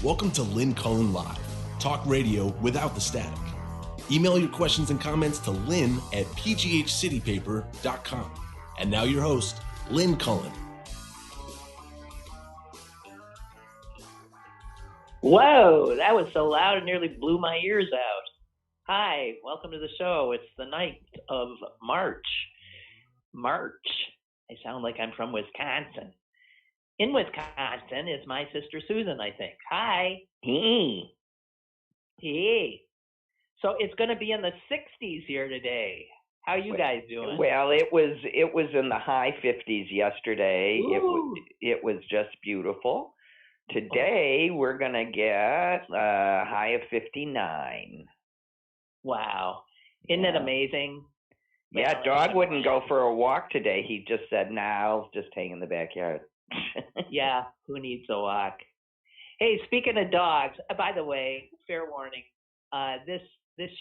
Welcome to Lynn Cullen Live, talk radio without the static. Email your questions and comments to lynn@pghcitypaper.com. And now your host, Lynn Cullen. Whoa, that was so loud it nearly blew my ears out. Hi, welcome to the show. It's the 9th of March. I sound like I'm from Wisconsin. In Wisconsin is my sister Susan, I think. Hi. Hey. So it's going to be in the 60s here today. How you guys doing? Well, it was in the high 50s yesterday. It was just beautiful. Today we're going to get a high of 59. Wow. Isn't it amazing? Yeah, dog wouldn't go for a walk today. He just said, "No, I'll just hang in the backyard." Yeah, who needs a walk? Hey, speaking of dogs, by the way, fair warning, this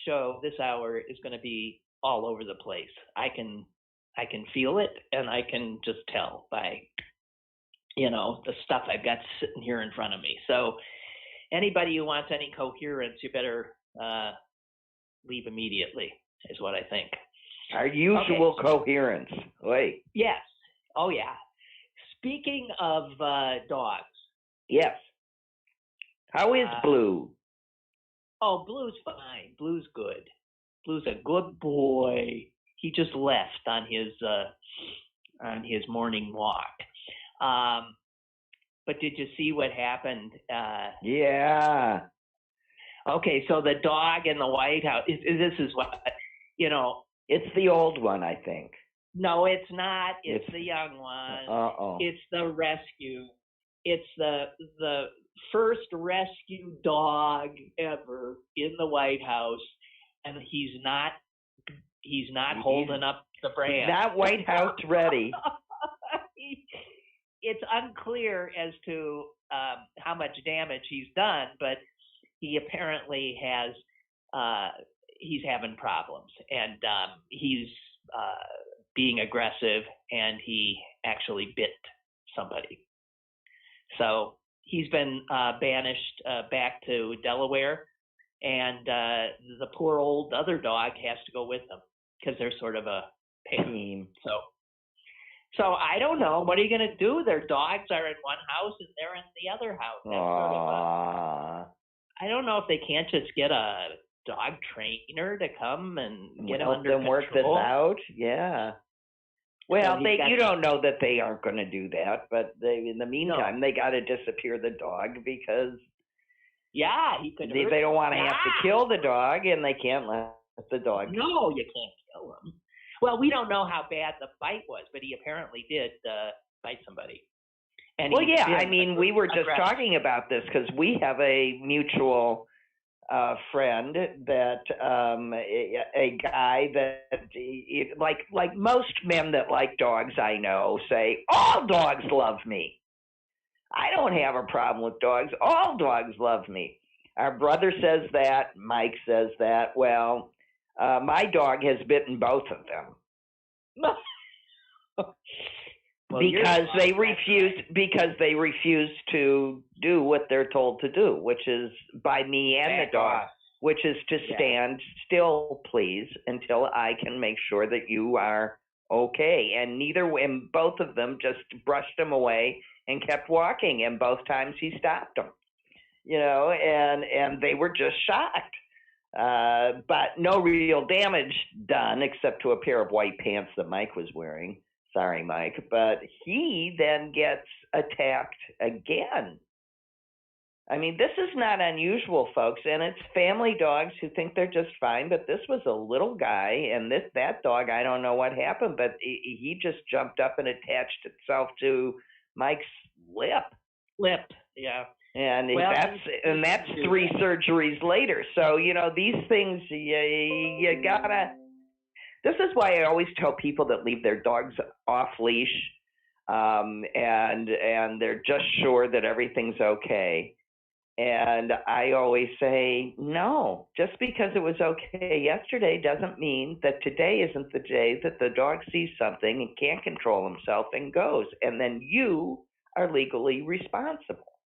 show, this hour is going to be all over the place. I can feel it, and I can just tell by, the stuff I've got sitting here in front of me. So anybody who wants any coherence, you better leave immediately, is what I think. Our usual coherence. Wait. Yes. Oh, yeah. Speaking of dogs. Yes. How is Blue? Oh, Blue's fine. Blue's good. Blue's a good boy. He just left on his morning walk. But did you see what happened? Yeah. Okay, so the dog in the White House. This is what It's the old one, I think. No, it's not. It's the young one. Uh-oh. It's the rescue. It's the first rescue dog ever in the White House, and he's not holding up the brand. Not White House ready. It's unclear as to how much damage he's done, but he apparently has. He's having problems, and he's being aggressive, and he actually bit somebody. So he's been banished back to Delaware, and the poor old other dog has to go with them because they're sort of a team. So I don't know. What are you going to do? Their dogs are in one house, and they're in the other house. I don't know if they can't just get a dog trainer to come and get them under control. Work this out. Yeah. Well, you don't know that they aren't going to do that, but in the meantime, they got to disappear the dog because he could. They don't want to have to kill the dog, and they can't let the dog. No, you can't kill him. Well, we don't know how bad the bite was, but he apparently did bite somebody. And we were just talking about this because we have a mutual friend that a guy that like most men that like dogs I know say, all dogs love me. I don't have a problem with dogs. All dogs love me. Our brother says that. Mike says that. Well, my dog has bitten both of them. Because they refuse to do what they're told to do, which is by me and the dog, which is to stand still, please, until I can make sure that you are okay. And both of them just brushed him away and kept walking. And both times he stopped them, and they were just shocked. But no real damage done except to a pair of white pants that Mike was wearing. Sorry, Mike, but he then gets attacked again. I mean, this is not unusual, folks, and it's family dogs who think they're just fine, but this was a little guy, and that dog, I don't know what happened, but he just jumped up and attached itself to Mike's lip. Yeah. And that's 3 surgeries later. So, these things, you gotta... This is why I always tell people that leave their dogs off leash, and they're just sure that everything's okay. And I always say, no, just because it was okay yesterday doesn't mean that today isn't the day that the dog sees something and can't control himself and goes. And then you are legally responsible.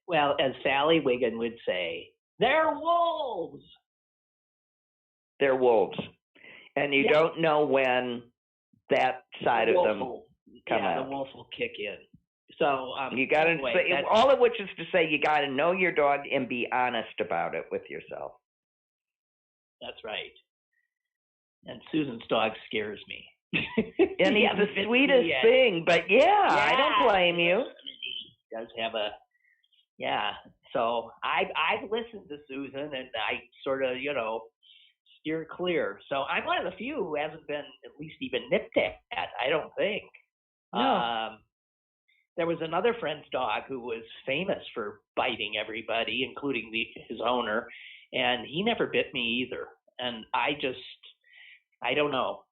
Well, as Sally Wiggin would say, they're wolves. They're wolves. And you don't know when that side of them come out. The wolf will kick in. So you got to all of which is to say you got to know your dog and be honest about it with yourself. That's right. And Susan's dog scares me. And he's the sweetest thing, but I don't blame you. He does have a So I've listened to Susan, and I sort of steer clear. So I'm one of the few who hasn't been at least even nipped at. I don't think. No. There was another friend's dog who was famous for biting everybody, including his owner, and he never bit me either. And I don't know.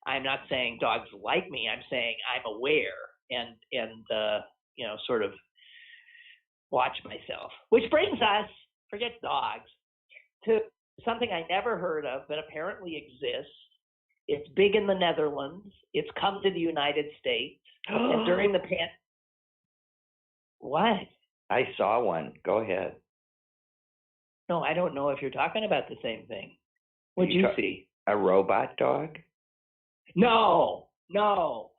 I'm not saying dogs like me. I'm saying I'm aware and sort of watch myself. Which brings us, forget dogs, to something I never heard of but apparently exists. It's big in the Netherlands. It's come to the United States. And during the What? I saw one. Go ahead. No, I don't know if you're talking about the same thing. What'd you see? A robot dog? No,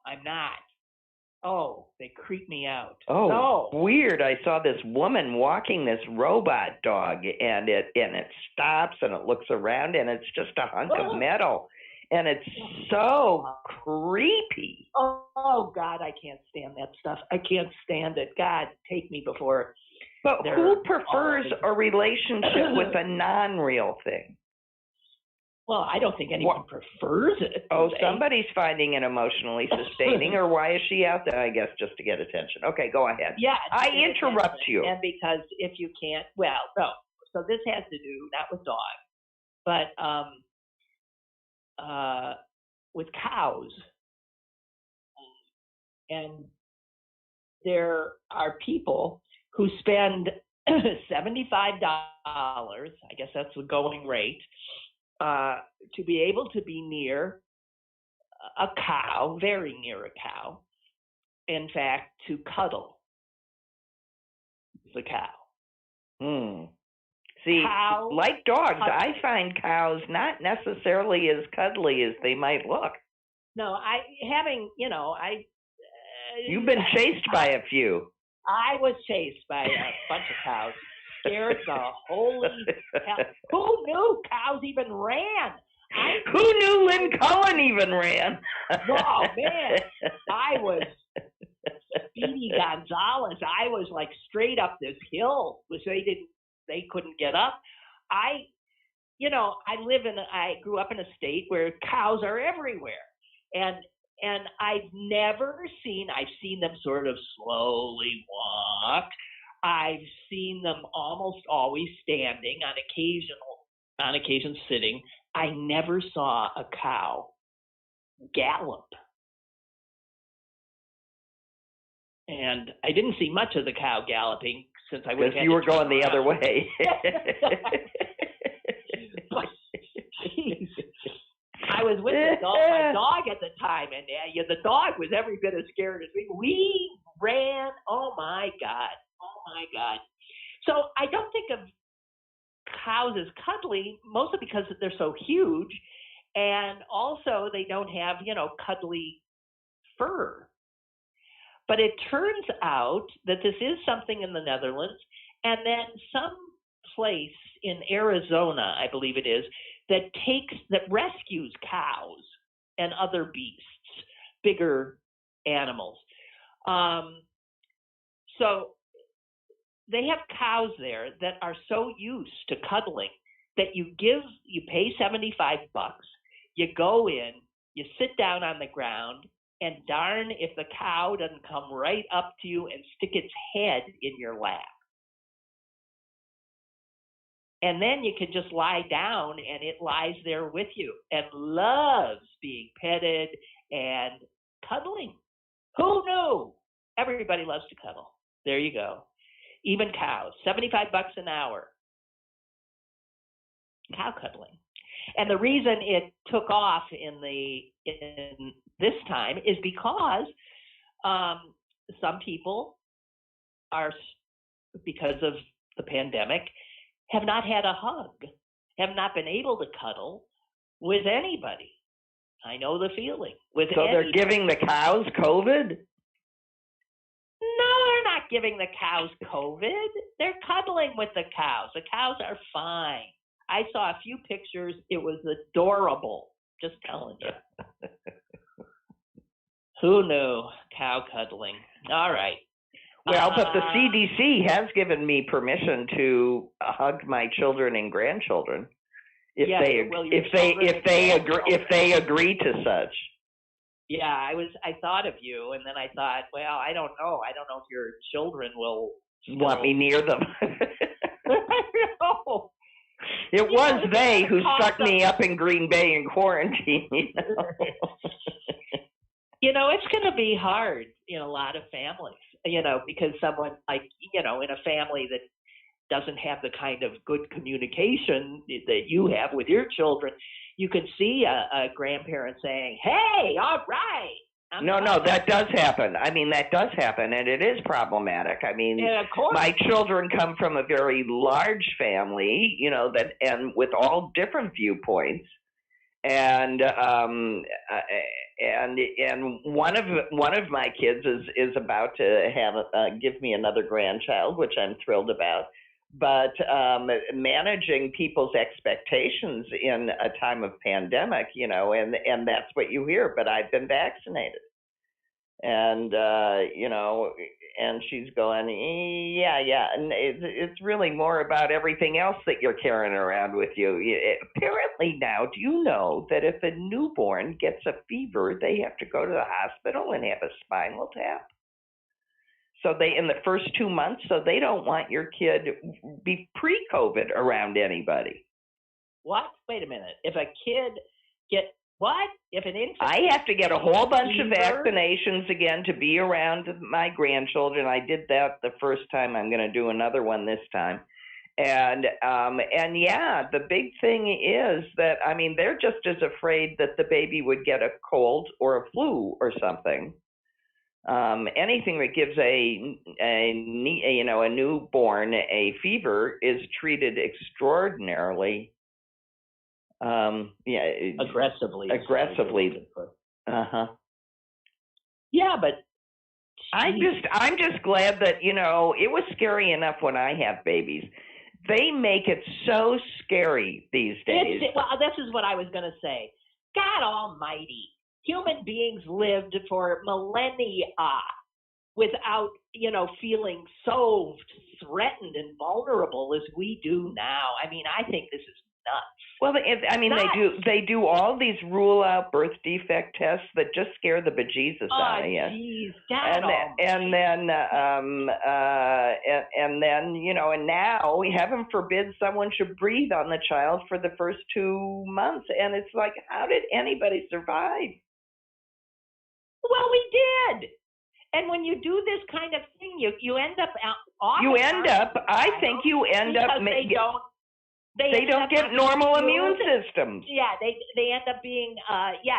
I'm not. Oh, they creep me out. Oh, no. Weird. I saw this woman walking this robot dog, and it stops and it looks around, and it's just a hunk of metal, and it's so creepy. Oh God, I can't stand that stuff. I can't stand it. God, take me before. But who prefers a relationship with a non-real thing? Well, I don't think anyone prefers it. Oh, somebody's finding it emotionally sustaining, or why is she out there? I guess just to get attention. Okay, go ahead. Yeah. I interrupt you. And because if you can't, no. So this has to do not with dogs, but with cows. And there are people who spend $75, I guess that's the going rate, to be able to be near a cow, very near a cow. In fact, to cuddle the cow. See, like dogs, I find cows not necessarily as cuddly as they might look. No, You've been chased by a few. I was chased by a bunch of cows. Scared the holy hell. Who knew cows even ran? Who knew Lynn Cullen even ran? Oh, man. I was Speedy Gonzalez. I was like straight up this hill, which they couldn't get up. I grew up in a state where cows are everywhere. And I've seen them sort of slowly walk. I've seen them almost always standing, on occasion sitting. I never saw a cow gallop. And I didn't see much of the cow galloping since I was. Because you were going the other way. But, geez, I was with my dog at the time, and the dog was every bit as scared as me. We ran. Oh my God. So I don't think of cows as cuddly, mostly because they're so huge, and also they don't have, cuddly fur. But it turns out that this is something in the Netherlands, and then some place in Arizona, I believe it is, that rescues cows and other beasts, bigger animals. So they have cows there that are so used to cuddling that you pay $75, you go in, you sit down on the ground, and darn if the cow doesn't come right up to you and stick its head in your lap. And then you can just lie down and it lies there with you and loves being petted and cuddling. Who knew? Everybody loves to cuddle. There you go. Even cows, $75 an hour. Cow cuddling. And the reason it took off in this time is because some people because of the pandemic, have not had a hug, have not been able to cuddle with anybody. I know the feeling. With So they're giving the cows COVID? No, they're not giving the cows COVID. They're cuddling with the cows. The cows are fine. I saw a few pictures. It was adorable. Just telling you. Who knew? Cow cuddling. All right. Well, but the CDC has given me permission to hug my children and grandchildren if they agree to such. Yeah, I thought of you, and then I thought, well, I don't know. I don't know if your children will want me near them. No. It was they who stuck me up in Green Bay in quarantine. It's going to be hard in a lot of families, because someone like, in a family that doesn't have the kind of good communication that you have with your children, you can see a grandparent saying, hey, all right. No, that does happen. I mean, that does happen, and it is problematic. I mean, yeah, of course. My children come from a very large family, and with all different viewpoints. And one of my kids is about to give me another grandchild, which I'm thrilled about. But managing people's expectations in a time of pandemic, and that's what you hear. But I've been vaccinated, and and she's going, yeah, and it's really more about everything else that you're carrying around with you. Apparently now, do you know that if a newborn gets a fever, they have to go to the hospital and have a spinal tap? So in the first 2 months, so they don't want your kid be pre-COVID around anybody. What? Wait a minute. If a kid if an infant? I have to get a whole bunch of vaccinations again to be around my grandchildren. I did that the first time. I'm going to do another one this time. And yeah, the big thing is that, I mean, they're just as afraid that the baby would get a cold or a flu or something. Anything that gives a newborn a fever is treated extraordinarily aggressively. Yeah, but I'm just glad that it was scary enough when I have babies. They make it so scary these days. Well, this is what I was going to say. God Almighty, human beings lived for millennia without feeling so threatened and vulnerable as we do now. I mean, I think this is nuts. Well, they do all these rule out birth defect tests that just scare the bejesus out of you. Geez, and now, heaven forbid, someone should breathe on the child for the first 2 months, and it's like, how did anybody survive? Well, we did. And when you do this kind of thing, you end up I think you end up They don't get normal immune systems. Yeah, they end up being,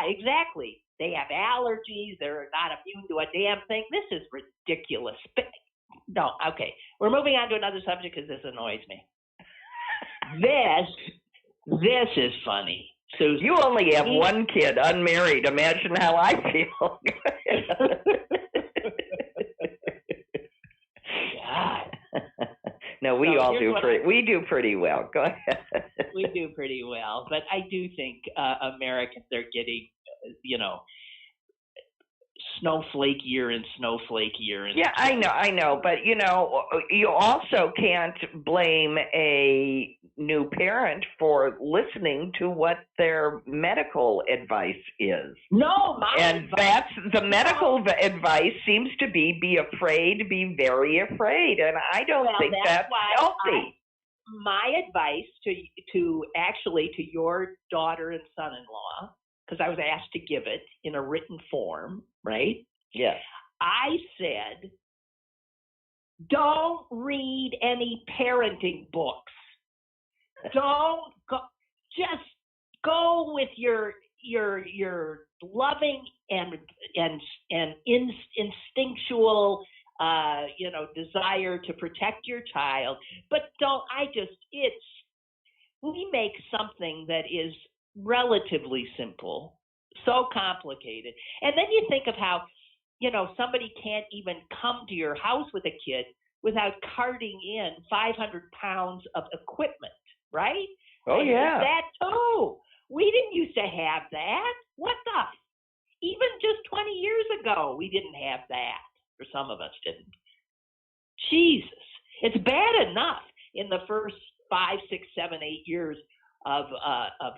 exactly. They have allergies. They're not immune to a damn thing. This is ridiculous. No, okay. We're moving on to another subject because this annoys me. This is funny. Susan, you only have one kid, unmarried. Imagine how I feel. God. No, we do pretty well. Go ahead. We do pretty well, but I do think Americans are getting, snowflakier and snowflakier. Yeah, I know, but you also can't blame a new parent for listening to what their medical advice is. No, that's the medical advice seems to be afraid, be very afraid, and I don't think that's healthy. My advice to your daughter and son-in-law, because I was asked to give it in a written form, right? Yes. I said, don't read any parenting books. Don't go. Just go with your loving and instinctual desire to protect your child. But we make something that is relatively simple so complicated. And then you think of how, somebody can't even come to your house with a kid without carting in 500 pounds of equipment, right? Oh, yeah. That too. We didn't used to have that. What the? Even just 20 years ago, we didn't have that. Or some of us didn't. Jesus. It's bad enough in the first 5, 6, 7, 8 years of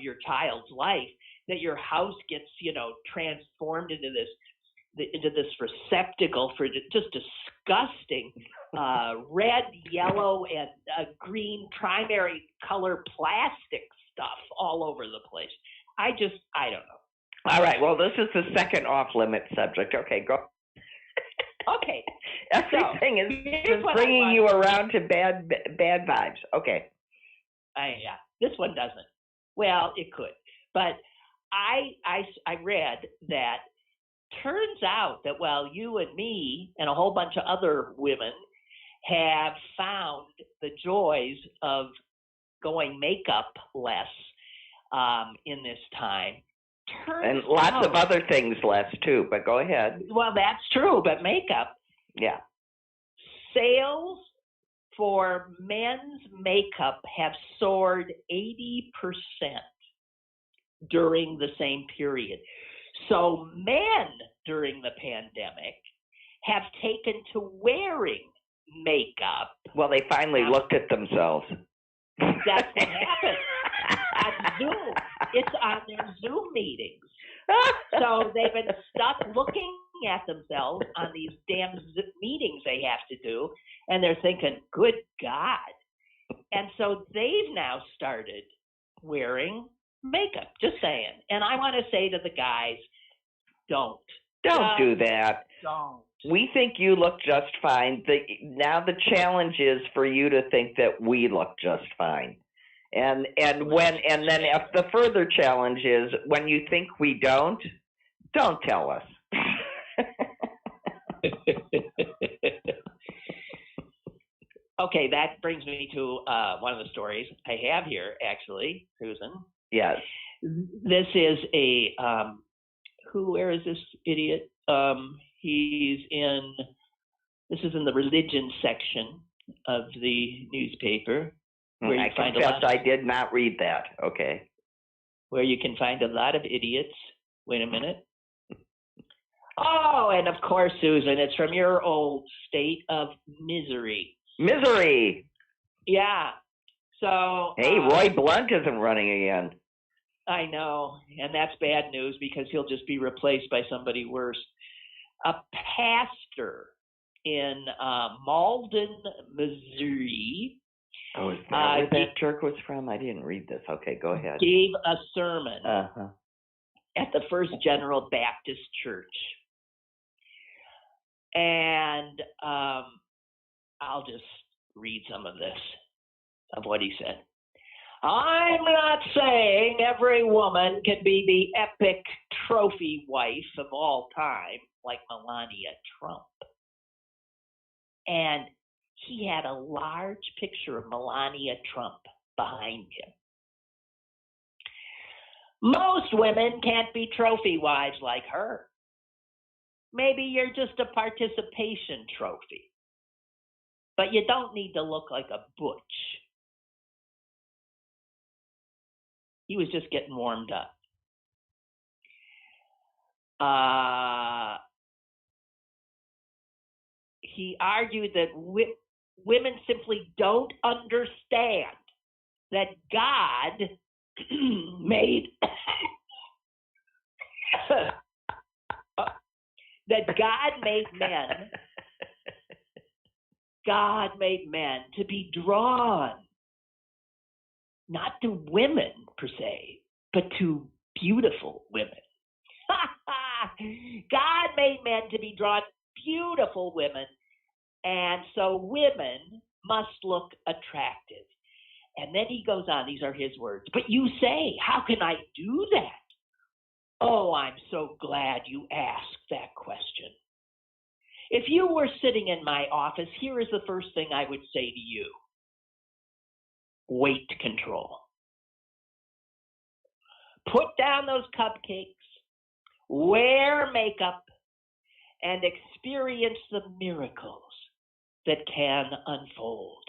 your child's life that your house gets, transformed into this receptacle for just disgusting red, yellow, and green primary color plastic stuff all over the place. I don't know. All right. Well, this is the second off-limit subject. Okay, go. Okay. Everything is bringing you around to bad vibes. Okay. Yeah. This one doesn't. Well, it could, but I read that turns out that while you and me and a whole bunch of other women have found the joys of going makeup less in this time, and lots of other things less too, but go ahead. Well, that's true, but makeup. Yeah. Sales for men's makeup have soared 80% during the same period. So men during the pandemic have taken to wearing makeup. Well, they finally looked at themselves. That's what happened. On Zoom. It's on their Zoom meetings. So they've been stuck looking at themselves on these damn meetings they have to do, and they're thinking, good God. And so they've now started wearing makeup, just saying. And I want to say to the guys, don't do that. Don't. We think you look just fine. Now the challenge is for you to think that we look just fine. And then if the further challenge is when you think we don't tell us. Okay, that brings me to one of the stories I have here, actually, Susan. Yes. This is where is this idiot? This is in the religion section of the newspaper. Where I confess I did not read that. Okay. Where you can find a lot of idiots. Wait a minute. Oh, and of course, Susan, it's from your old state of misery. Misery. Yeah. So. Hey, Roy Blunt isn't running again. I know, and that's bad news because he'll just be replaced by somebody worse. A pastor in Malden, Missouri. Oh, is that where that jerk was from? I didn't read this. Okay, go ahead. Gave a sermon at the First General Baptist Church. And I'll just read some of this, of what he said. I'm not saying every woman can be the epic trophy wife of all time, like Melania Trump. And he had a large picture of Melania Trump behind him. Most women can't be trophy wives like her. Maybe you're just a participation trophy. But you don't need to look like a butch. He was just getting warmed up. He argued that women simply don't understand that God made men to be drawn not to women per se, but to beautiful women. God made men to be drawn to beautiful women, and so women must look attractive. And then he goes on, these are his words, but you say, how can I do that? Oh, I'm so glad you asked that question. If you were sitting in my office, here is the first thing I would say to you. Weight control. Put down those cupcakes, wear makeup, and experience the miracles that can unfold.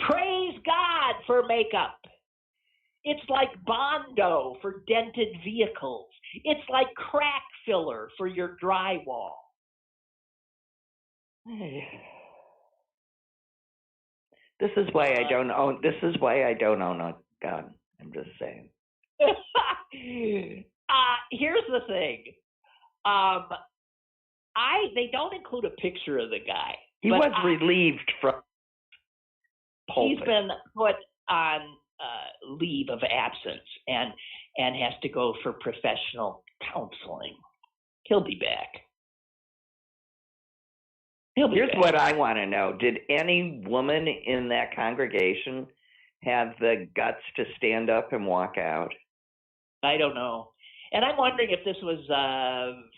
Praise God for makeup. It's like Bondo for dented vehicles. It's like crack filler for your drywall. This is why I don't own. This is why I don't own a gun. I'm just saying. Here's the thing. They don't include a picture of the guy. He was relieved from pulpit. He's been put on leave of absence and has to go for professional counseling. He'll be back. Here's what I want to know. Did any woman in that congregation have the guts to stand up and walk out? I don't know. And I'm wondering if this was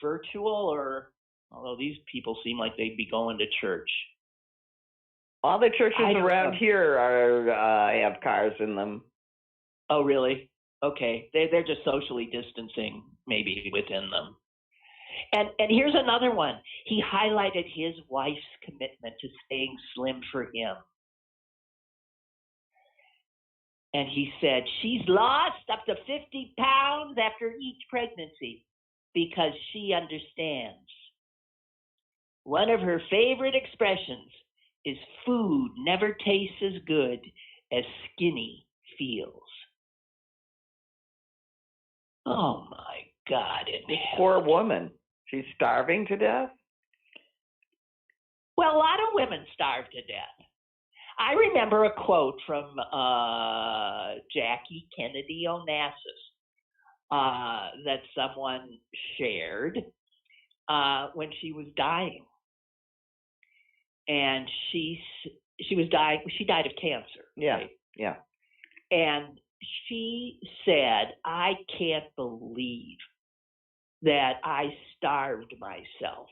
virtual or, although these people seem like they'd be going to church. All the churches around here have cars in them. Oh, really? Okay. They're just socially distancing maybe within them. And here's another one. He highlighted his wife's commitment to staying slim for him. And he said, she's lost up to 50 pounds after each pregnancy because she understands. One of her favorite expressions is food never tastes as good as skinny feels. Oh my God. This poor woman. She's starving to death? Well, a lot of women starve to death. I remember a quote from Jackie Kennedy Onassis that someone shared when she was dying. And she was dying. She died of cancer. Yeah, right? yeah. And she said, I can't believe that I starved myself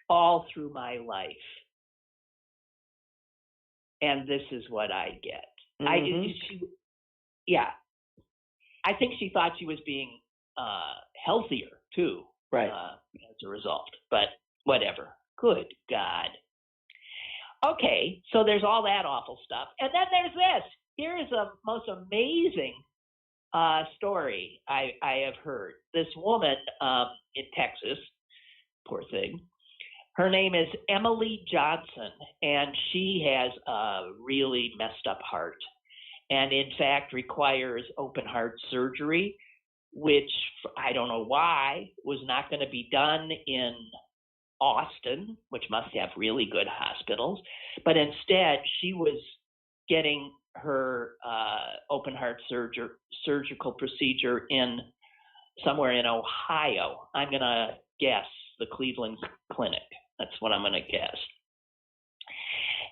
all through my life. And this is what I get. Mm-hmm. I think she thought she was being healthier too, right? As a result. But whatever. Good God. Okay, so there's all that awful stuff, and then there's this. Here is the most amazing story I have heard. This woman in Texas, poor thing. Her name is Emily Johnson, and she has a really messed up heart, and in fact requires open heart surgery, which I don't know why was not going to be done in Austin, which must have really good hospitals, but instead she was getting her open heart surgical procedure in somewhere in Ohio. I'm going to guess the Cleveland Clinic. That's what I'm going to guess.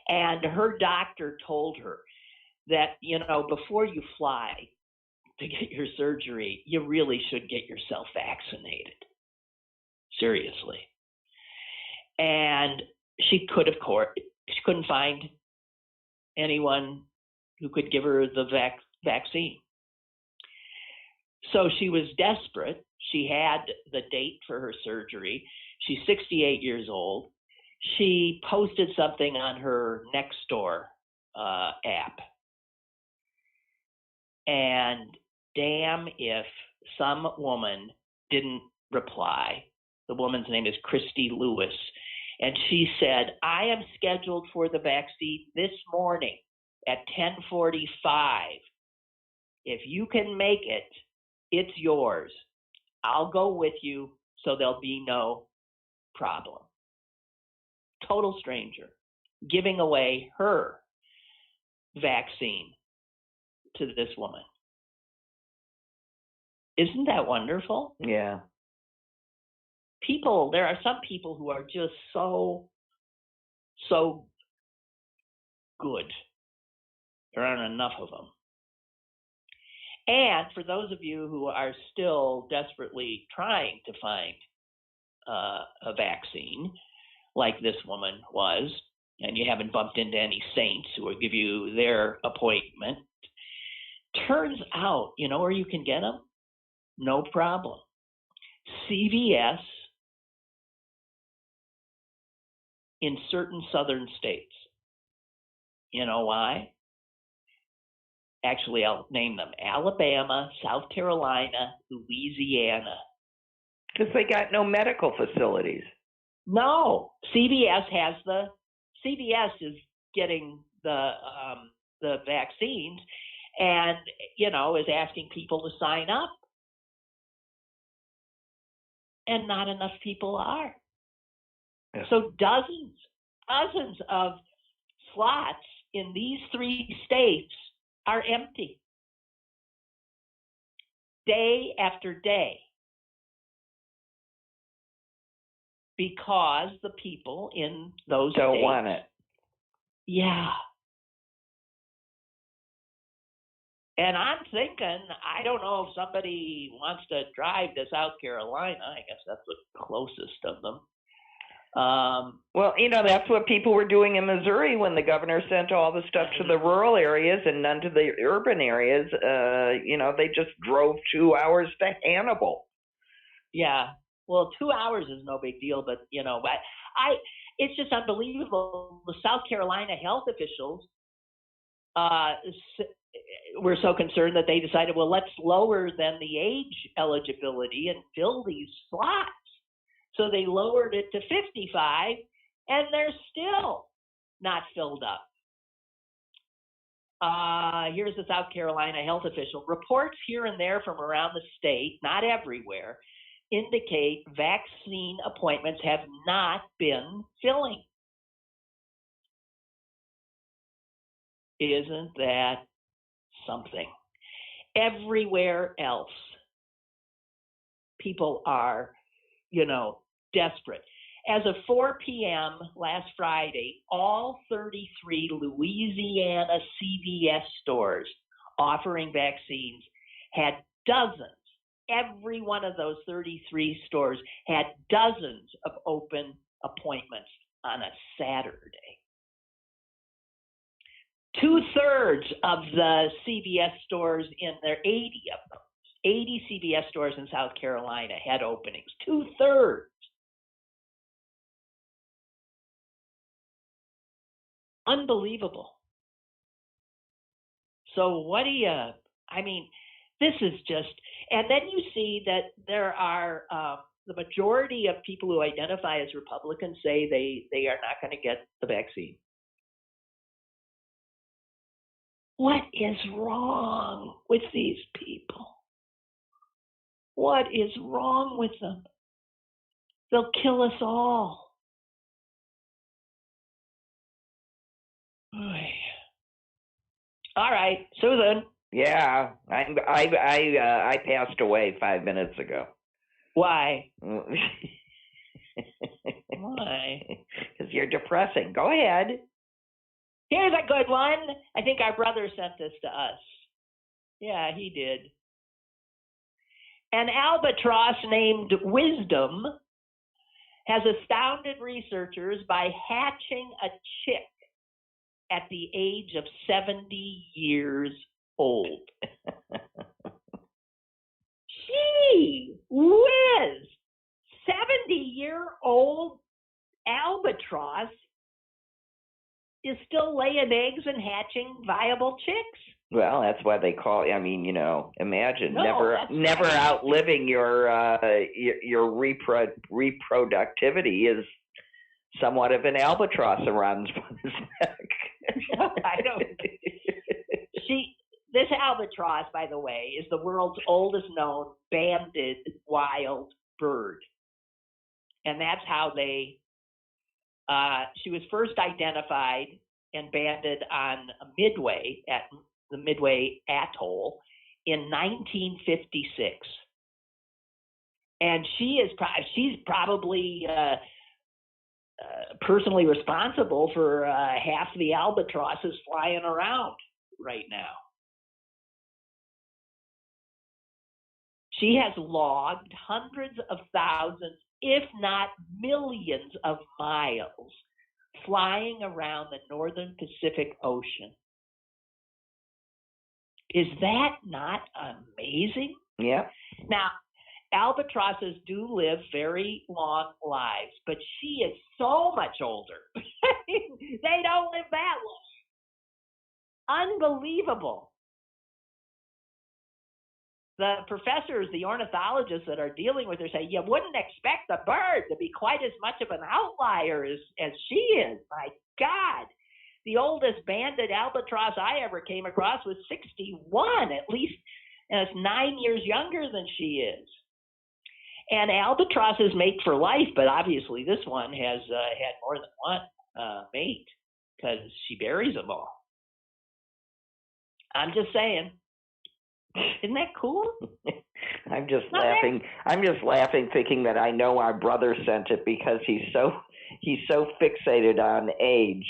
And her doctor told her that, before you fly to get your surgery, you really should get yourself vaccinated. Seriously. And she couldn't find anyone who could give her the vaccine. So she was desperate. She had the date for her surgery. She's 68 years old. She posted something on her Nextdoor app. And damn if some woman didn't reply. The woman's name is Christy Lewis. And she said, I am scheduled for the vaccine this morning at 10:45. If you can make it, it's yours. I'll go with you so there'll be no problem. Total stranger giving away her vaccine to this woman. Isn't that wonderful? Yeah. There are some people who are just so good. There aren't enough of them. And for those of you who are still desperately trying to find a vaccine, like this woman was, and you haven't bumped into any saints who will give you their appointment. Turns out, you know where you can get them? No problem. CVS in certain southern states. You know why? Actually, I'll name them: Alabama, South Carolina, Louisiana. Because they got no medical facilities. No, CVS is getting the vaccines, and is asking people to sign up, and not enough people are. Yeah. So dozens of slots in these 3 states are empty, day after day, because the people in those don't states want it. Yeah. And I'm thinking, I don't know if somebody wants to drive to South Carolina. I guess that's the closest of them. Well, that's what people were doing in Missouri when the governor sent all the stuff to the rural areas and none to the urban areas. They just drove 2 hours to Hannibal. Yeah. Well, 2 hours is no big deal, but it's just unbelievable. The South Carolina health officials were so concerned that they decided, well, let's lower then the age eligibility and fill these slots. So they lowered it to 55, and they're still not filled up. Here's the South Carolina health official. Reports here and there from around the state, not everywhere, indicate vaccine appointments have not been filling. Isn't that something? Everywhere else, people are, desperate. As of 4 p.m. last Friday, all 33 Louisiana CVS stores offering vaccines had dozens. Every one of those 33 stores had dozens of open appointments on a Saturday. 2/3 of the CVS stores there are 80 of them. 80 CVS stores in South Carolina had openings. 2/3. Unbelievable. So this is just, and then you see that there are the majority of people who identify as Republicans say they are not going to get the vaccine. What is wrong with these people? What is wrong with them? They'll kill us all. All right, Susan. Yeah, I passed away 5 minutes ago. Why? Why? Because you're depressing. Go ahead. Here's a good one. I think our brother sent this to us. Yeah, he did. An albatross named Wisdom has astounded researchers by hatching a chick at the age of 70 years old. Gee whiz! 70-year-old albatross is still laying eggs and hatching viable chicks. Well, that's why they call. Imagine never right. outliving your reproductivity is somewhat of an albatross around his neck. I don't. This albatross, by the way, is the world's oldest known banded wild bird, and that's how she was first identified and banded on Midway at the Midway Atoll in 1956, and she's probably personally responsible for half the albatrosses flying around right now. She has logged hundreds of thousands if not millions of miles flying around the northern Pacific Ocean. Is that not amazing? Yeah. Now, albatrosses do live very long lives, but she is so much older. They don't live that long. Unbelievable. The professors, the ornithologists that are dealing with her say, you wouldn't expect a bird to be quite as much of an outlier as she is. My God. The oldest banded albatross I ever came across was 61, at least, and it's 9 years younger than she is. And albatrosses mate for life, but obviously this one has had more than one mate because she buries them all. I'm just saying. Isn't that cool? I'm just laughing. I'm just laughing, thinking that I know our brother sent it because he's so fixated on age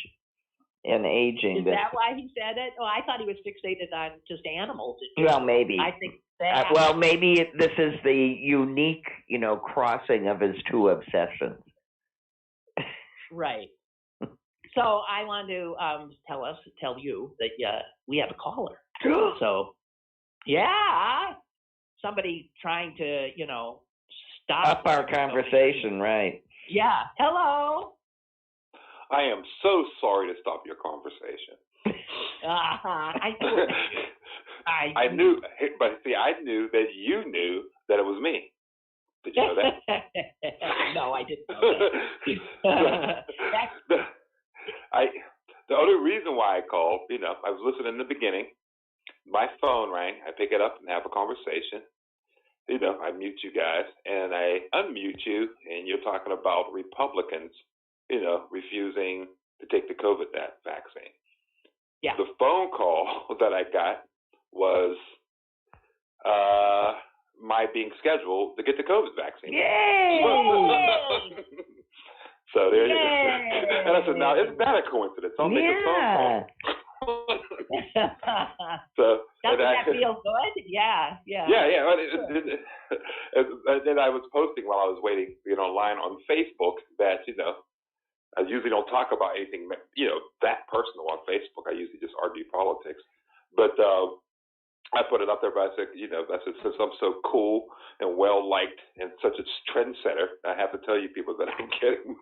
and aging. Is that why he said it? Oh, I thought he was fixated on just animals. Well, maybe. I think that. Well, maybe this is the unique, crossing of his two obsessions. Right. So I want to tell you that we have a caller. So. Yeah, somebody trying to, stop our conversation, right? Yeah. Hello. I am so sorry to stop your conversation. I knew, but see, I knew that you knew that it was me. Did you know that? No, I didn't know that. The only reason why I called, I was listening in the beginning. My phone rang. I pick it up and have a conversation. I mute you guys and I unmute you, and you're talking about Republicans, refusing to take the COVID vaccine. Yeah. The phone call that I got was my being scheduled to get the COVID vaccine. Yay! So there you go. And I said, now, isn't that a coincidence? I'll make a phone call. So doesn't that feel good? Yeah. And then I was posting while I was waiting, online on Facebook that I usually don't talk about anything that personal on Facebook. I usually just argue politics, but I put it up there. But I said, since I'm so cool and well liked and such a trendsetter, I have to tell you people that I'm getting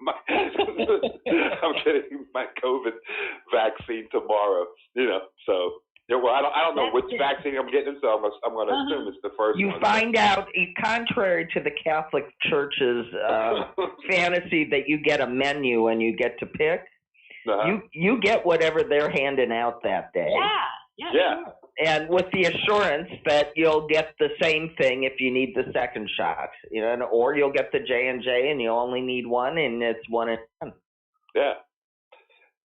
my COVID vaccine tomorrow. So well, I don't know which vaccine I'm getting, so I'm going to assume it's the first one. You find out, contrary to the Catholic Church's fantasy that you get a menu and you get to pick, you get whatever they're handing out that day. Yeah. Sure. And with the assurance that you'll get the same thing if you need the second shot, or you'll get the J&J and you'll only need one, and it's 1 and 10. Yeah.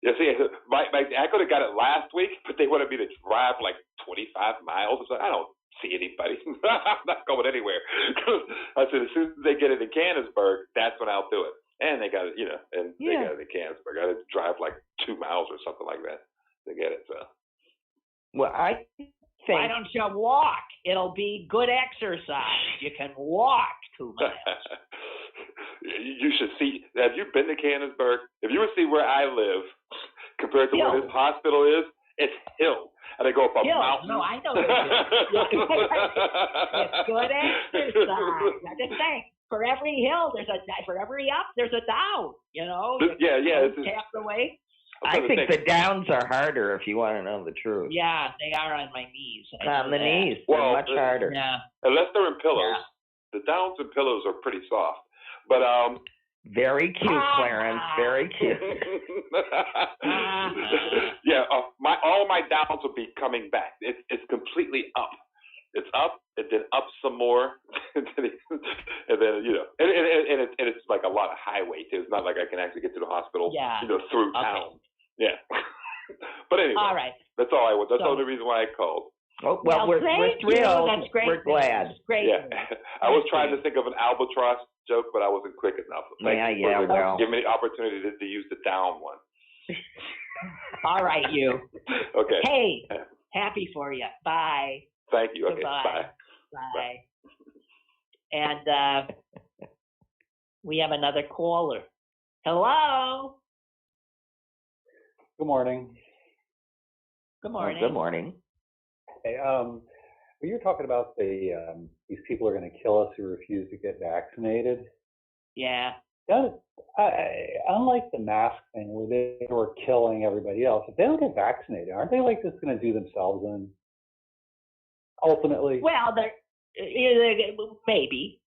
Yeah, see, I could have got it last week, but they wanted me to drive like 25 miles. So I don't see anybody. I'm not going anywhere. I said, as soon as they get it in Canonsburg, that's when I'll do it. And they got it, they got it in Canonsburg. I had to drive like 2 miles or something like that to get it. So. Well, I think. Why don't you walk? It'll be good exercise. You can walk 2 miles. You should see. Have you been to Canonsburg? If you would see where I live compared to where this hospital is, it's hill. And they go up a mountain. No, I know it's good exercise. I just think for every hill, for every up, there's a down. Tap the way. I think the downs are harder, if you want to know the truth. Yeah, they are on my knees. On the knees, they're much harder. Yeah. Unless they're in pillows. Yeah. The downs and pillows are pretty soft. But very cute, Clarence. Very cute. Yeah, all my downs will be coming back. It's completely up. It's up and then up some more, and then and it's like a lot of highway too. It's not like I can actually get to the hospital. Through town. Yeah. But anyway, all right. That's all I want. That's the only reason why I called. Oh, well, we're thrilled. That's great. We're glad. Great. Yeah. I was trying to think of an albatross joke, but I wasn't quick enough. Thank you for giving me the opportunity to use the down one. All right, you. Okay. Hey, happy for you. Bye. Thank you. Okay. Goodbye. Bye. Bye. And We have another caller. Hello. Good morning. Good morning. Good morning. Hey, when you're talking about these people are going to kill us who refuse to get vaccinated, Yeah. unlike the mask thing where they were killing everybody else, if they don't get vaccinated, aren't they like just going to do themselves in? Ultimately. Well, maybe.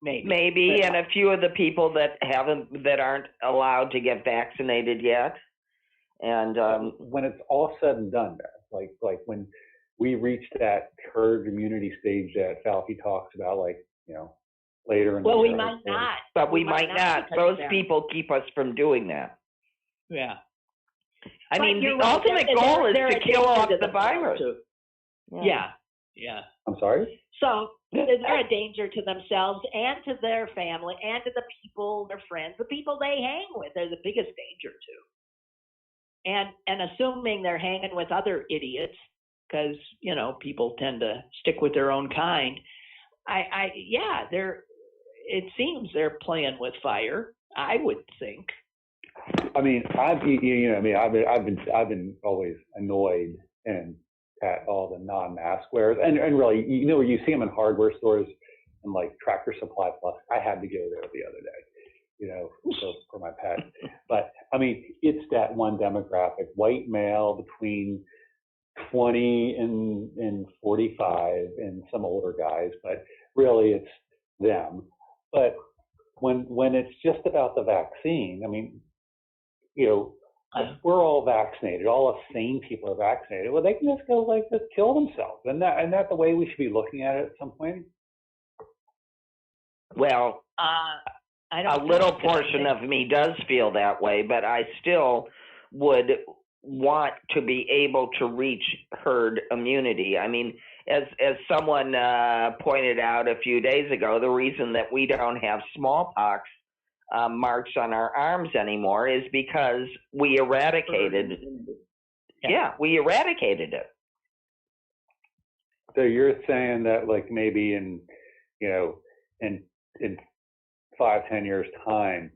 Maybe, and a few of the people that aren't allowed to get vaccinated yet. And when it's all said and done, like when we reach that herd immunity stage that Fauci talks about, like, later in the year. Well, we might not. But we might not. Those people keep us from doing that. Yeah. I mean, the ultimate goal is to kill off the virus. Yeah. I'm sorry? So they're a danger to themselves and to their family and to the people, their friends, the people they hang with. They're the biggest danger to. And assuming they're hanging with other idiots, because people tend to stick with their own kind. It seems they're playing with fire. I would think. I mean, I've been always annoyed at all the non-mask wearers, and really, you see them in hardware stores and like Tractor Supply Plus. I had to go there the other day, for my pet. But I mean, it's that one demographic, white male between 20 and 45, and some older guys, but really it's them. But when it's just about the vaccine, I mean, if we're all vaccinated, all the sane people are vaccinated, well, they can just go just kill themselves. Isn't that the way we should be looking at it at some point? Well, a little portion of me does feel that way, but I still would want to be able to reach herd immunity. I mean, as someone pointed out a few days ago, the reason that we don't have smallpox marks on our arms anymore is because we eradicated. We eradicated it. So you're saying that, like, maybe in 5-10 years time,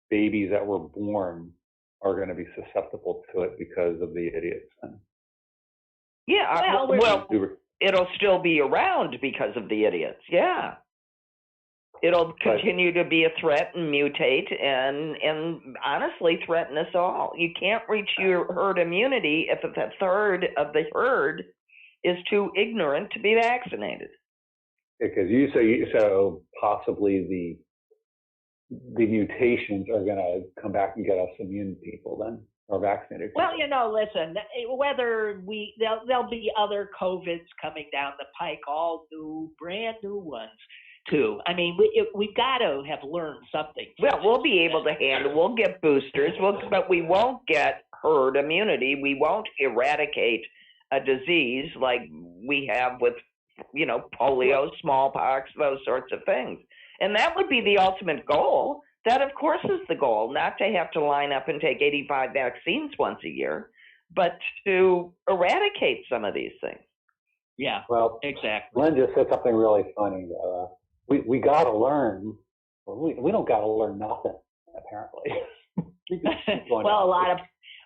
babies that were born are going to be susceptible to it because of the idiots. Yeah, it'll still be around because of the idiots. Yeah. It'll continue to be a threat and mutate and honestly threaten us all. You can't reach your herd immunity if a third of the herd is too ignorant to be vaccinated. Because so possibly the mutations are going to come back and get us immune people then, or vaccinated people. Well, listen, whether there'll be other COVIDs coming down the pike, all new, brand new ones too. I mean, we've got to have learned something. Well, we'll be able to handle. We'll get boosters, but we won't get herd immunity. We won't eradicate a disease like we have with, polio, smallpox, those sorts of things. And that would be the ultimate goal. That, of course, is the goal, not to have to line up and take 85 vaccines once a year, but to eradicate some of these things. Yeah, well, exactly. Lynn just said something really funny. We got to learn. We don't got to learn nothing, apparently.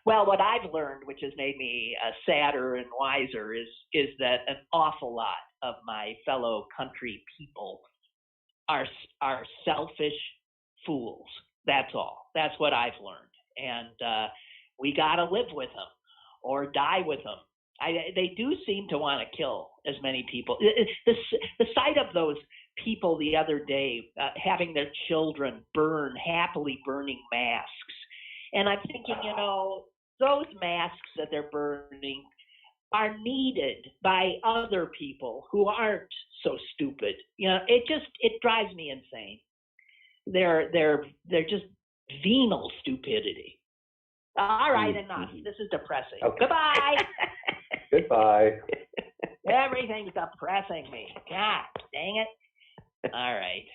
What I've learned, which has made me sadder and wiser, is that an awful lot of my fellow country people are selfish fools. That's all. That's what I've learned, and we got to live with them or die with them. They do seem to want to kill as many people. The sight of those people the other day having their children happily burning masks, and I'm thinking, those masks that they're burning are needed by other people who aren't so stupid. It drives me insane. They're just venal stupidity. All right, enough. This is depressing. Okay. Goodbye. Goodbye. Everything's depressing me. God dang it. All right.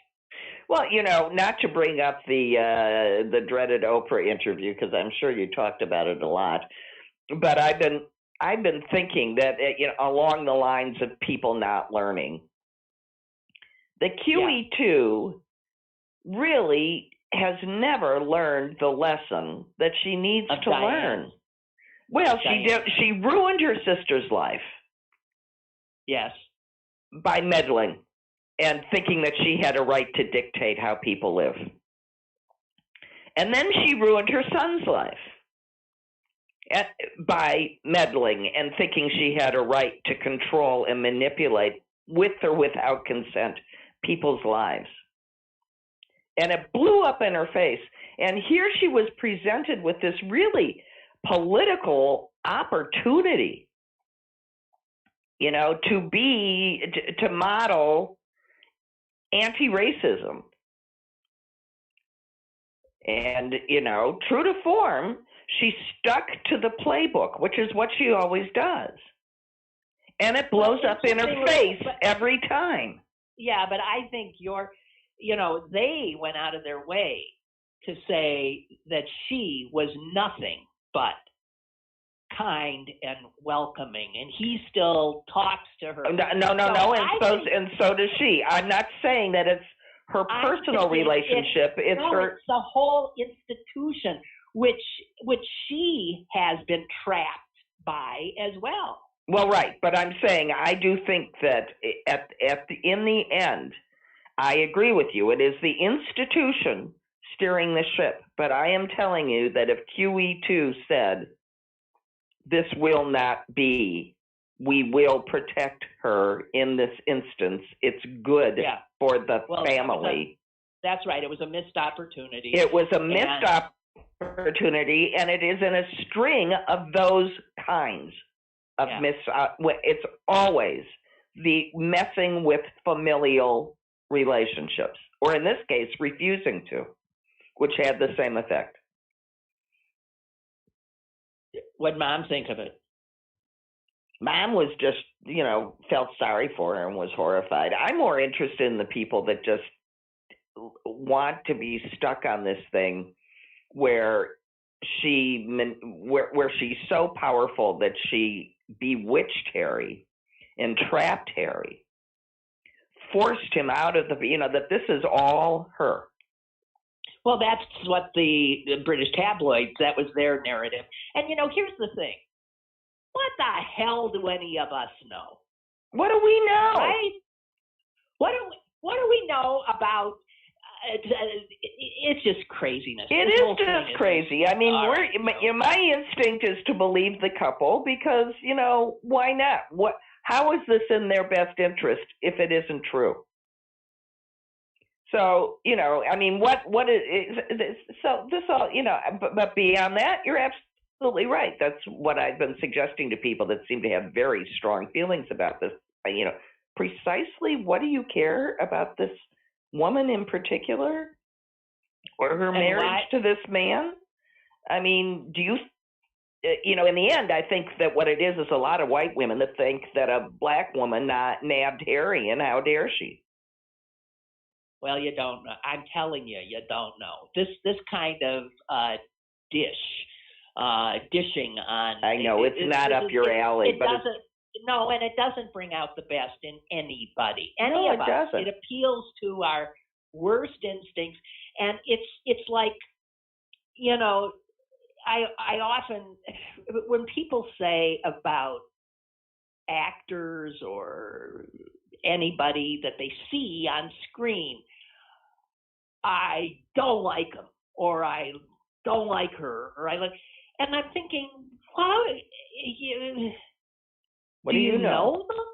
Well, not to bring up the dreaded Oprah interview, because I'm sure you talked about it a lot, but I've been thinking that along the lines of people not learning. The QE2 really has never learned the lesson that she needs to learn. Well, she ruined her sister's life. Yes. By meddling and thinking that she had a right to dictate how people live. And then she ruined her son's life by meddling and thinking she had a right to control and manipulate, with or without consent, people's lives. And it blew up in her face. And here she was presented with this really political opportunity, you know, to model anti-racism. And, you know, true to form, she stuck to the playbook, which is what she always does. And it blows up in her face every time. Yeah, but I think they went out of their way to say that she was nothing but kind and welcoming, and he still talks to her. No, and so does she. I'm not saying that it's her personal relationship. It's the whole institution, which she has been trapped by as well. Well, right, but I'm saying I do think that in the end, I agree with you. It is the institution steering the ship. But I am telling you that if QE2 said, this will not be, we will protect her in this instance, it's good for the family. That's right. It was a missed opportunity. It was a missed opportunity, and it is in a string of those kinds of it's always the messing with familial relationships, or in this case, refusing to, which had the same effect. What'd Mom think of it? Mom was just, felt sorry for her and was horrified. I'm more interested in the people that just want to be stuck on this thing where she's so powerful that she bewitched Harry, entrapped Harry, forced him out of that this is all her. Well, that's what the British tabloids, that was their narrative. And, here's the thing. What the hell do any of us know? What do we know? Right? What do we know about? It's just craziness. It is just crazy. I mean, my instinct is to believe the couple because, why not? How is this in their best interest if it isn't true? So, what is so this all, but beyond that, you're absolutely right. That's what I've been suggesting to people that seem to have very strong feelings about this. Precisely what do you care about this woman in particular or her marriage to this man? I mean, do you, in the end, I think that what it is a lot of white women that think that a black woman nabbed Harry, and how dare she? Well, you don't know. I'm telling you, you don't know. This kind of dishing on. I know it's not up your alley, but no, and it doesn't bring out the best in anybody. No, it doesn't. It appeals to our worst instincts, and it's like, I often, when people say about actors or anybody that they see on screen, I don't like them, or I don't like her, or and I'm thinking, well, what do you know them?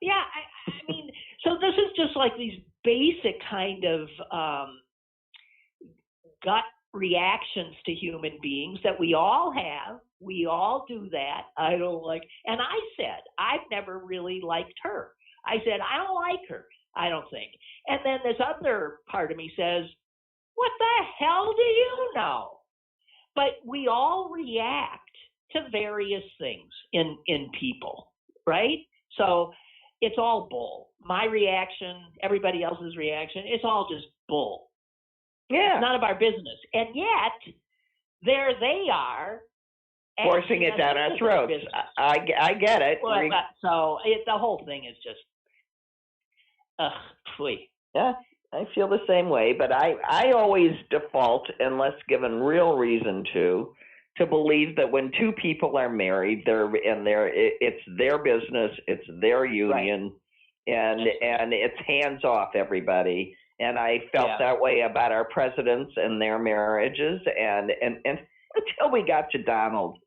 Yeah, I mean, so this is just like these basic kind of gut reactions to human beings that we all have. We all do that. I don't like, and I said, I've never really liked her. I said, I don't like her, I don't think. And then this other part of me says, what the hell do you know? But we all react to various things in people, right? So it's all bull. My reaction, everybody else's reaction, it's all just bull. Yeah. It's none of our business. And yet, there they are. Forcing it down our throats. I get it. Well, so the whole thing is just, pfui. Yeah. I feel the same way, but I always default, unless given real reason to believe that when two people are married, it's their business, it's their union, and it's hands off, everybody. And I felt that way about our presidents and their marriages, and until we got to Donald.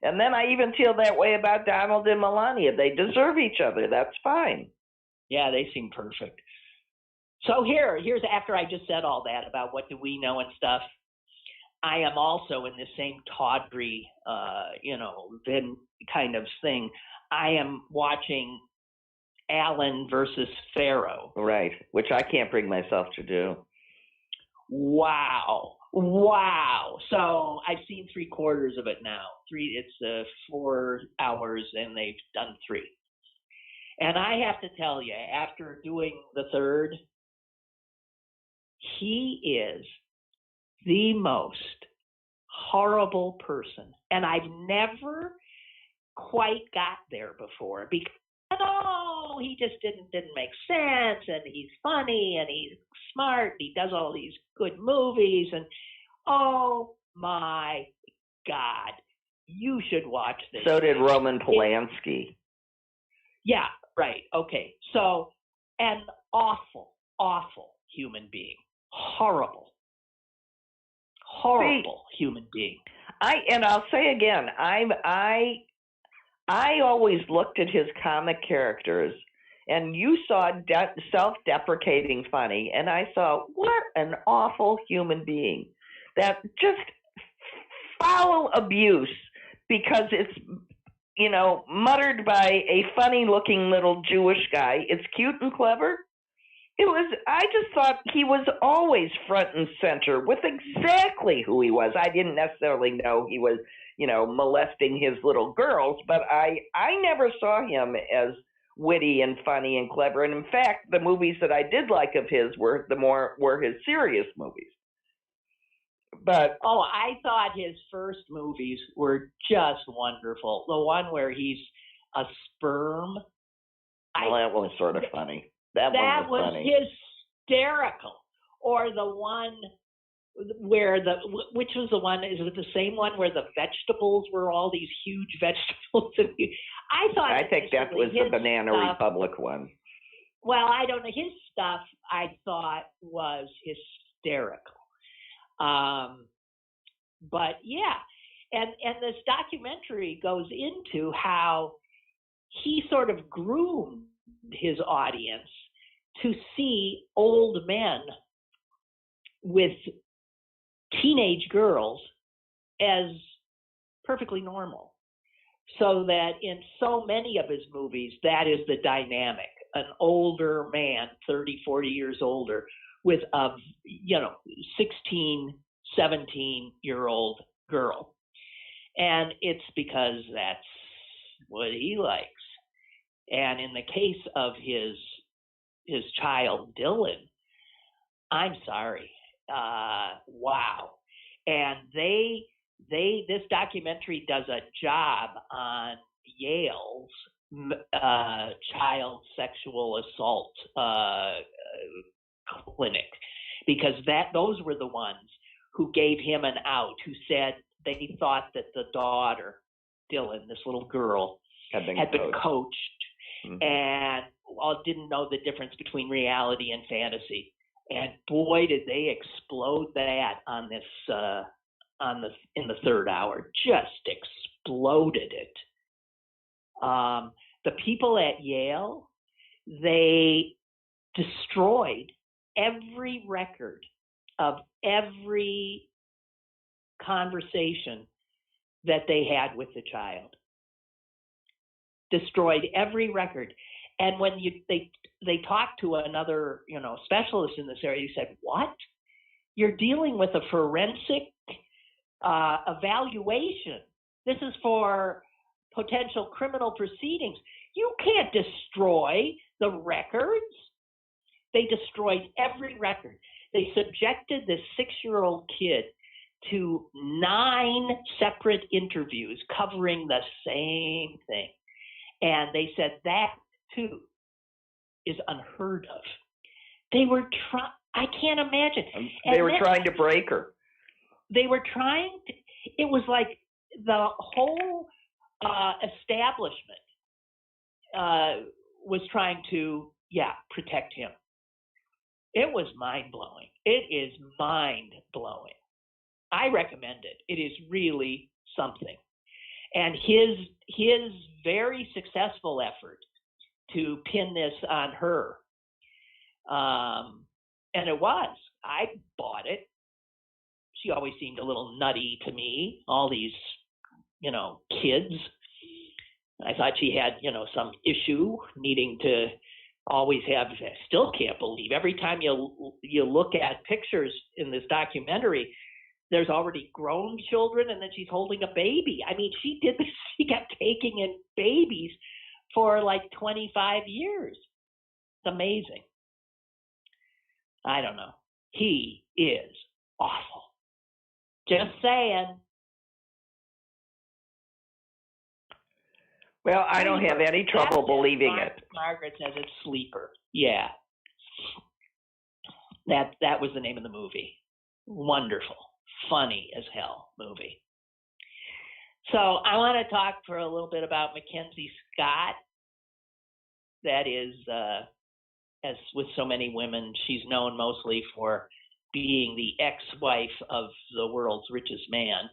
And then I even feel that way about Donald and Melania. They deserve each other. That's fine. Yeah, they seem perfect. So here's after I just said all that about what do we know and stuff. I am also in the same tawdry, then kind of thing. I am watching Allen versus Pharaoh. Right, which I can't bring myself to do. Wow. So I've seen 3/4 of it now. It's 4 hours, and they've done 3. And I have to tell you, after doing the third, he is the most horrible person. And I've never quite got there before because, he just didn't make sense, and he's funny, and he's smart, and he does all these good movies, and oh my God, you should watch this. So did Roman Polanski. Yeah, right. Okay. So, an awful human being. Horrible human being. I'll say again, I always looked at his comic characters, and you saw self-deprecating funny, and I saw what an awful human being. That just foul abuse because it's, muttered by a funny-looking little Jewish guy. It's cute and clever. I just thought he was always front and center with exactly who he was. I didn't necessarily know he was, molesting his little girls, but I never saw him as witty and funny and clever. And in fact, the movies that I did like of his were his serious movies. But I thought his first movies were just wonderful. The one where he's a sperm. That was sort of funny. That was funny. Hysterical. Or the one where which was the one? Is it the same one where the vegetables were all these huge vegetables? I think that was the Banana Republic one. Well, I don't know. His stuff I thought was hysterical. But yeah, and this documentary goes into how he sort of groomed his audience to see old men with teenage girls as perfectly normal. So that in so many of his movies, that is the dynamic. An older man, 30, 40 years older, with a 16, 17-year-old girl. And it's because that's what he likes. And in the case of his child, Dylan, I'm sorry. Wow. And this documentary does a job on Yale's child sexual assault clinic, because those were the ones who gave him an out, who said they thought that the daughter, Dylan, this little girl, had been coached, mm-hmm. and didn't know the difference between reality and fantasy. And boy, did they explode that on this in the third hour. Just exploded it. The people at Yale, they destroyed every record of every conversation that they had with the child. Destroyed every record. And when they talked to another, specialist in this area, he said, "What? You're dealing with a forensic evaluation. This is for potential criminal proceedings. You can't destroy the records." They destroyed every record. They subjected this 6-year-old kid to 9 separate interviews covering the same thing. And they said that, too, is unheard of. They were I can't imagine. They were trying to break her. They were trying to, it was like the whole establishment was trying to, protect him. It was mind-blowing. It is mind-blowing. I recommend it. It is really something. And his very successful effort to pin this on her, and it was. I bought it. She always seemed a little nutty to me, all these, kids. I thought she had, some issue needing to always have, I still can't believe, every time you look at pictures in this documentary, there's already grown children and then she's holding a baby. I mean, she did this, she kept taking in babies for like 25 years. It's amazing. I don't know. He is awful. Just saying. Well, I don't have any trouble believing it. Margaret says it's Sleeper. Yeah. That was the name of the movie. Wonderful. Funny as hell movie. So I want to talk for a little bit about Mackenzie Scott. That is, as with so many women, she's known mostly for being the ex-wife of the world's richest man.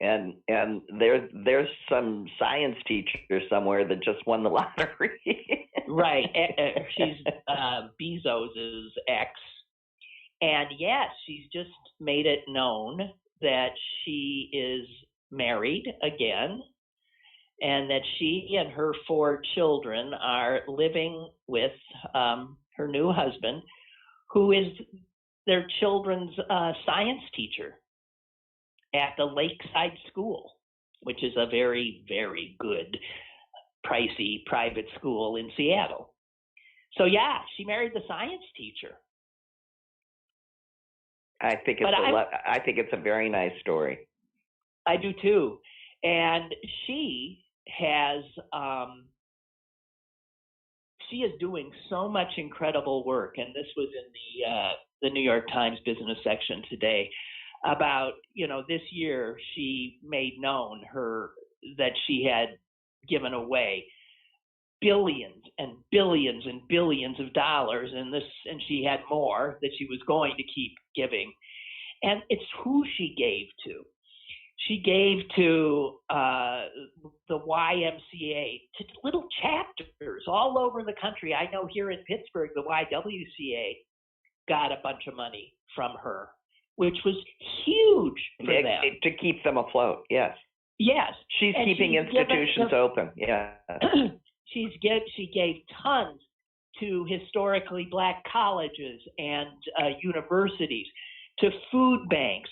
And there's some science teacher somewhere that just won the lottery. Right. She's Bezos's ex. And yes, she's just made it known that she is married again and that she and her 4 children are living with her new husband, who is their children's science teacher at the Lakeside School, which is a very, very good, pricey private school in Seattle. So yeah, she married the science teacher. I think it's a very nice story. I do too. And she is doing so much incredible work. And this was in the New York Times business section today about, this year she made known that she had given away billions and billions and billions of dollars and she had more that she was going to keep giving. And it's who she gave to. She gave to the YMCA, to little chapters all over the country. I know here in Pittsburgh, the YWCA got a bunch of money from her, which was huge for them. To keep them afloat, yes. Yes. She's keeping institutions open, yeah. She gave tons to historically Black colleges and universities, to food banks,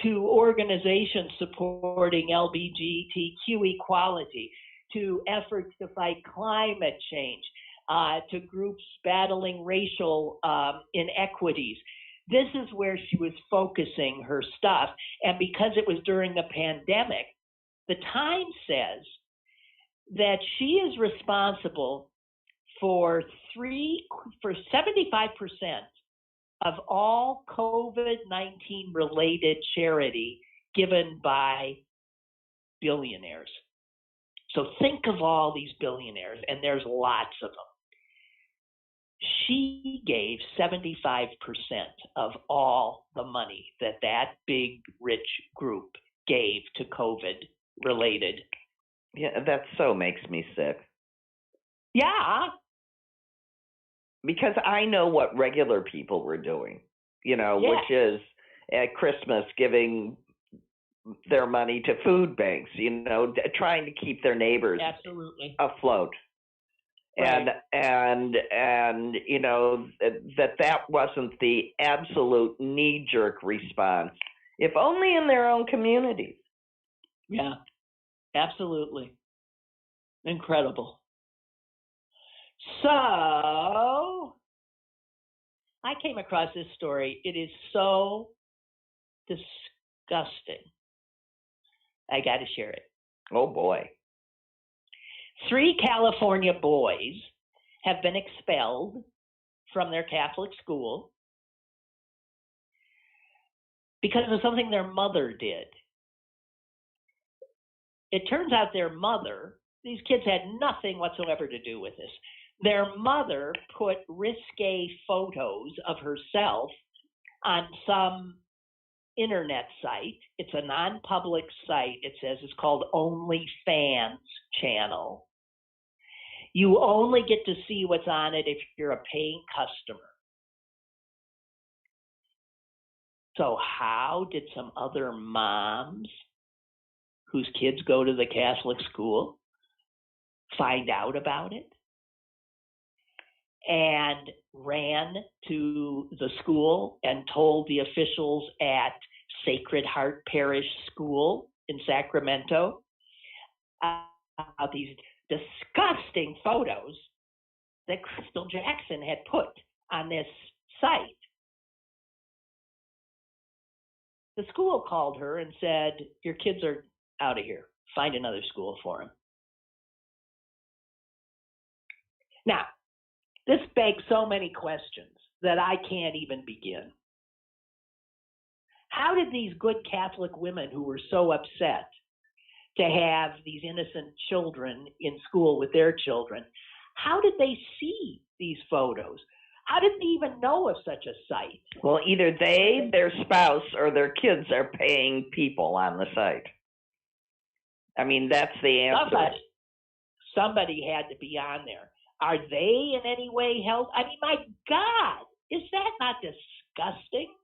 to organizations supporting LGBTQ equality, to efforts to fight climate change, to groups battling racial inequities. This is where she was focusing her stuff. And because it was during the pandemic, the Times says that she is responsible for 75% of all COVID-19 related charity given by billionaires. So think of all these billionaires, and there's lots of them. She gave 75% of all the money that big rich group gave to COVID related. Yeah, that so makes me sick. Yeah. Because I know what regular people were doing, which is at Christmas giving their money to food banks, trying to keep their neighbors absolutely afloat. Right. And that wasn't the absolute knee-jerk response, if only in their own communities. Yeah, absolutely. Incredible. So I came across this story. It is so disgusting. I got to share it. Oh, boy. 3 California boys have been expelled from their Catholic school because of something their mother did. It turns out their mother, these kids had nothing whatsoever to do with this. Their mother put risque photos of herself on some internet site. It's a non-public site. It says it's called OnlyFans channel. You only get to see what's on it if you're a paying customer. So how did some other moms whose kids go to the Catholic school find out about it and ran to the school and told the officials at Sacred Heart Parish School in Sacramento about these disgusting photos that Crystal Jackson had put on this site? The school called her and said, your kids are out of here. Find another school for them. Now, this begs so many questions that I can't even begin. How did these good Catholic women who were so upset to have these innocent children in school with their children, how did they see these photos? How did they even know of such a site? Well, either they, their spouse, or their kids are paying people on the site. I mean, that's the answer. Somebody had to be on there. Are they in any way held? I mean, my God, is that not disgusting?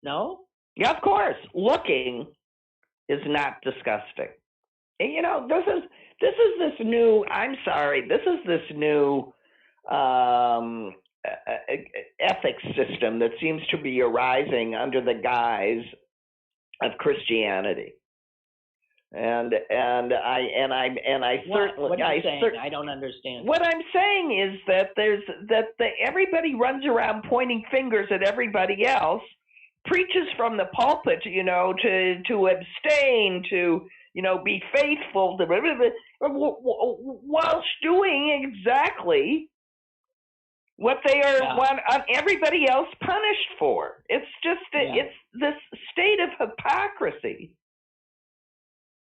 No? Yeah, of course. Looking is not disgusting. And, you know, this is this new, I'm sorry, this is this new ethics system that seems to be arising under the guise of Christianity. And I certainly, what are you saying? I don't understand. What I'm saying is that everybody runs around pointing fingers at everybody else, preaches from the pulpit, you know, to abstain, to, you know, be faithful, whilst doing exactly what they want everybody else punished for. It's just it's this state of hypocrisy.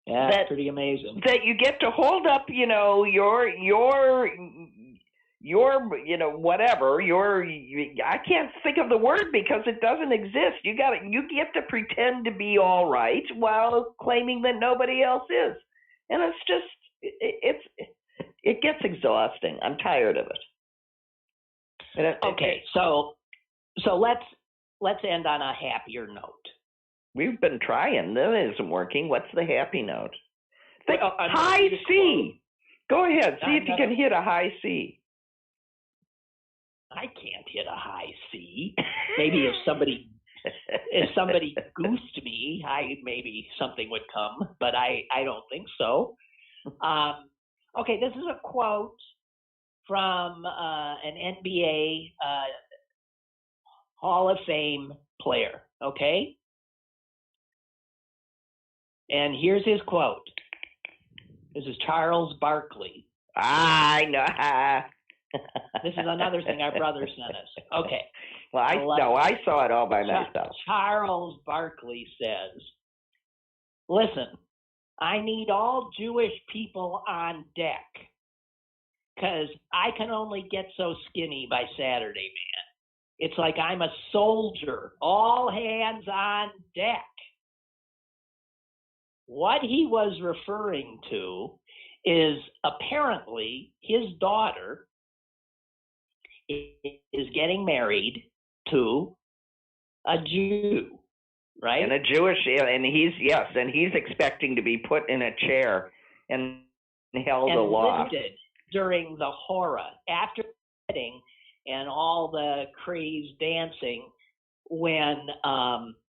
Yeah, that's pretty amazing. That you get to hold up, you know, your you know, whatever, I can't think of the word because it doesn't exist. You get to pretend to be all right while claiming that nobody else is. And it's just, it gets exhausting. I'm tired of it. Okay, so let's end on a happier note. We've been trying. That isn't working. What's the happy note? High C. Go ahead. See if you can hit a high C. I can't hit a high C. Maybe if somebody goosed me, maybe something would come, but I don't think so. Okay, this is a quote from an NBA Hall of Fame player, okay? And here's his quote. This is Charles Barkley. I know. This is another thing our brother sent us. Okay. Well, I saw it all by myself. Charles Barkley says, listen, I need all Jewish people on deck because I can only get so skinny by Saturday, man. It's like I'm a soldier, all hands on deck. What he was referring to is apparently his daughter is getting married to a Jew, right? And a Jewish, and he's expecting to be put in a chair and held aloft during the hora after the wedding and all the crazed dancing when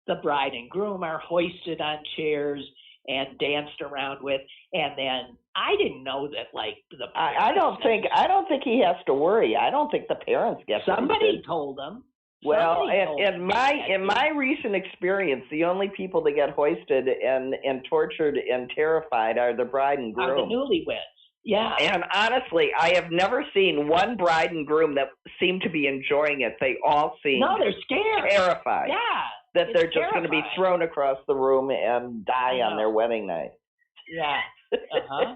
the bride and groom are hoisted on chairs and danced around with, and then I didn't know that I don't think he has to worry. I don't think the parents get somebody told him. Well, in my recent experience, the only people that get hoisted and tortured and terrified are the bride and groom. Are the newlyweds. Yeah. And honestly, I have never seen one bride and groom that seemed to be enjoying it. They all seemed No, they're scared. terrified Yeah. that they're It's just going to be terrifying. thrown across the room and die I on know. their wedding night. Yeah. Uh-huh.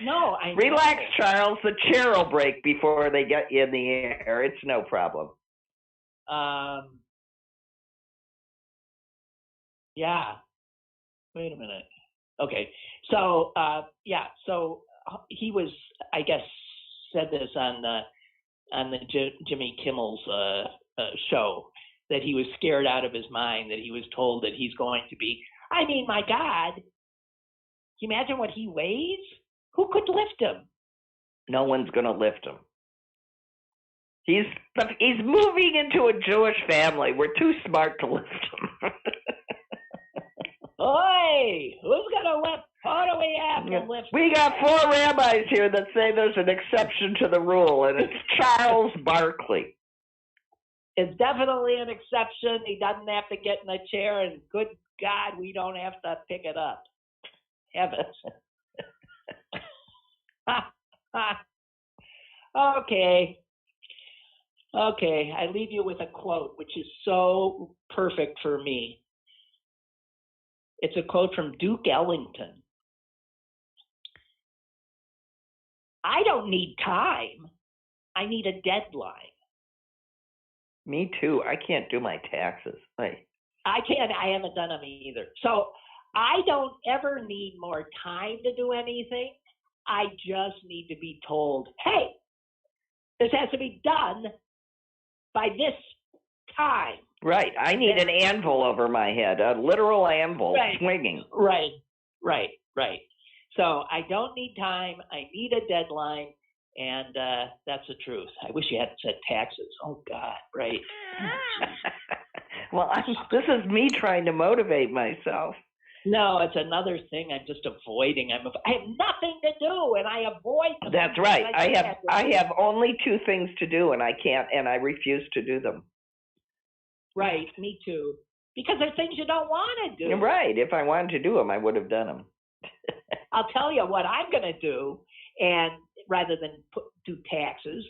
No, I know. Relax, Charles. The chair will break before they get you in the air. It's no problem. Yeah. Wait a minute. Okay. So, so he was, I guess, said this on the Jimmy Kimmel's show, that he was scared out of his mind, that he was told that he's going to be, I mean, my God, can you imagine what he weighs? Who could lift him? No one's going to lift him. He's moving into a Jewish family. We're too smart to lift him. Oi, who's going to lift? Who do we have to lift? We got 4 rabbis here that say there's an exception to the rule, and it's Charles Barkley. It's definitely an exception. He doesn't have to get in a chair, and good God, we don't have to pick it up. Heavens. Okay. I leave you with a quote, which is so perfect for me. It's a quote from Duke Ellington. I don't need time. I need a deadline. Me too. I can't do my taxes. I can't. I haven't done them either. So I don't ever need more time to do anything. I just need to be told, hey, this has to be done by this time. Right. I need an anvil over my head, a literal anvil swinging. Right. So I don't need time. I need a deadline. And that's the truth. I wish you hadn't said taxes. Oh, God, right. Well, this is me trying to motivate myself. No, it's another thing I'm just avoiding. I have nothing to do, and I avoid them. That's right. I have only 2 things to do, and I can't, and I refuse to do them. Right, me too. Because they're things you don't want to do. Right. If I wanted to do them, I would have done them. I'll tell you what I'm going to do, and rather than do taxes,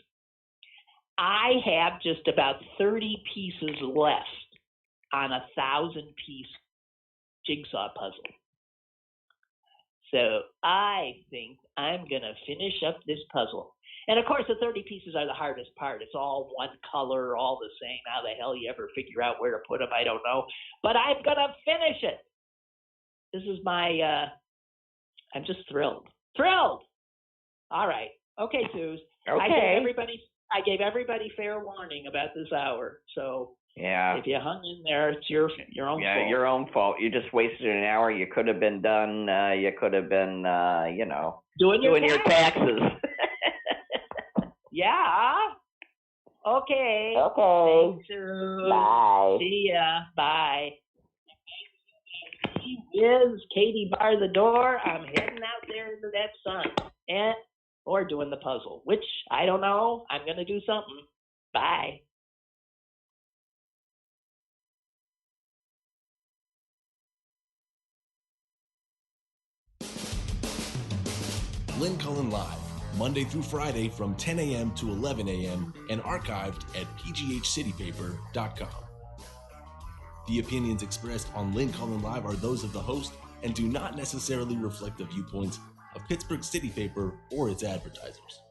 I have just about 30 pieces left on a 1,000-piece jigsaw puzzle. So I think I'm going to finish up this puzzle. And of course, the 30 pieces are the hardest part. It's all one color, all the same. How the hell you ever figure out where to put them, I don't know. But I'm going to finish it. This is my, I'm just thrilled. Thrilled! All right. Okay, Suze. Okay. I gave everybody fair warning about this hour. So yeah, if you hung in there, it's your own fault. Yeah, your own fault. You just wasted an hour. You could have been done. You could have been, doing your taxes. Yeah. Okay. Okay. Thanks, Suze. Bye. See ya. Bye. Is Katie bar the door? I'm heading out there into that sun. Or doing the puzzle, which I don't know. I'm going to do something. Bye. Lynn Cullen Live, Monday through Friday from 10 a.m. to 11 a.m. and archived at pghcitypaper.com. The opinions expressed on Lynn Cullen Live are those of the host and do not necessarily reflect the viewpoints of Pittsburgh City Paper or its advertisers.